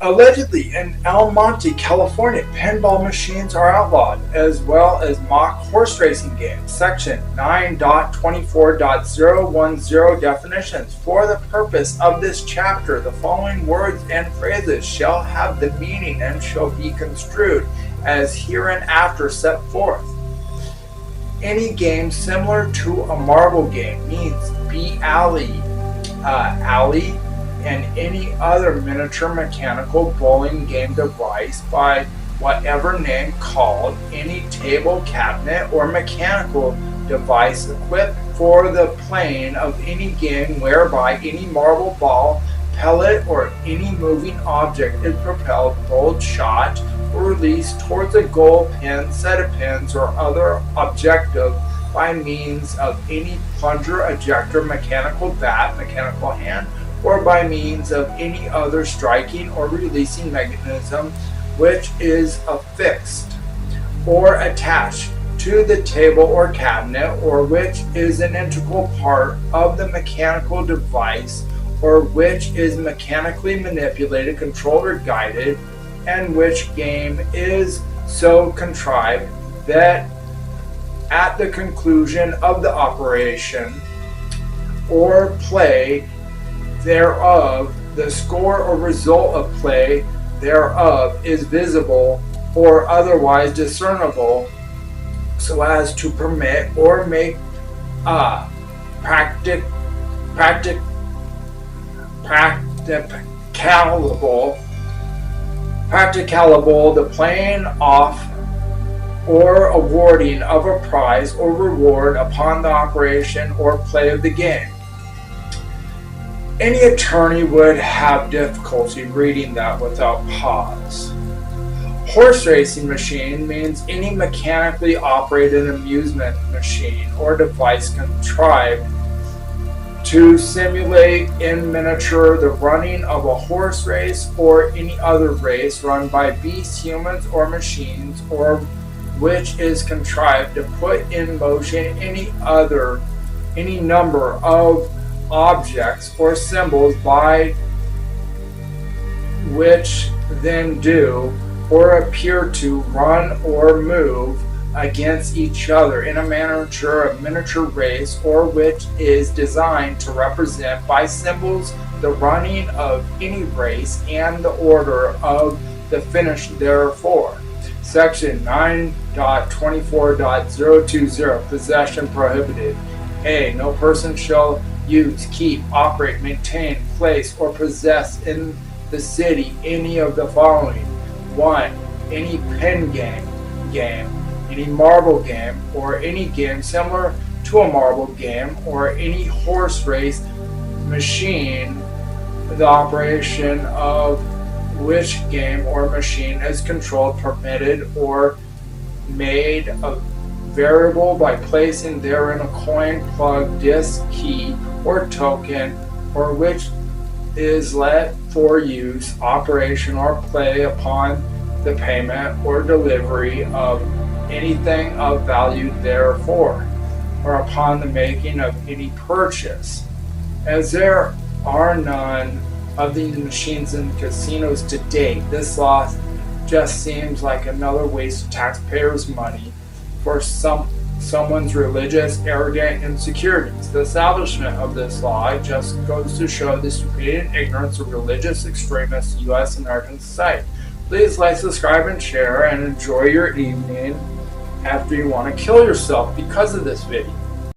Allegedly, in Monte California, pinball machines are outlawed, as well as mock horse racing games. Section 9.24.010 definitions. For the purpose of this chapter, the following words and phrases shall have the meaning and shall be construed as hereinafter set forth. Any game similar to a marble game means alley, and any other miniature mechanical bowling game device by whatever name called, any table, cabinet, or mechanical device equipped for the playing of any game whereby any marble ball, pellet, or any moving object is propelled, bowled, shot, or released towards a goal, pin, set of pins, or other objective by means of any plunger, ejector, mechanical bat, mechanical hand, or by means of any other striking or releasing mechanism which is affixed or attached to the table or cabinet, or which is an integral part of the mechanical device, or which is mechanically manipulated, controlled, or guided, and which game is so contrived that at the conclusion of the operation or play thereof, the score or result of play thereof is visible or otherwise discernible, so as to permit or make practicable the playing off or awarding of a prize or reward upon the operation or play of the game. Any attorney would have difficulty reading that without pause. Horse racing machine means any mechanically operated amusement machine or device contrived to simulate in miniature the running of a horse race or any other race run by beasts, humans, or machines, or which is contrived to put in motion any number of objects or symbols by which then do or appear to run or move against each other in a miniature race, or which is designed to represent by symbols the running of any race and the order of the finish therefore. Section 9.24.020 Possession prohibited. A. No person shall use, keep, operate, maintain, place, or possess in the city any of the following. 1. Any pen game, any marble game, or any game similar to a marble game, or any horse race machine, the operation of which game or machine is controlled, permitted, or made of variable by placing therein a coin, plug, disc, key, or token, or which is let for use, operation, or play upon the payment or delivery of anything of value therefore, or upon the making of any purchase. As there are none of these machines in casinos to date, this law just seems like another waste of taxpayers' money for someone's religious, arrogant insecurities. The establishment of this law just goes to show the stupidity and ignorance of religious extremists in U.S. American society. Please like, subscribe, and share, and enjoy your evening after you want to kill yourself because of this video.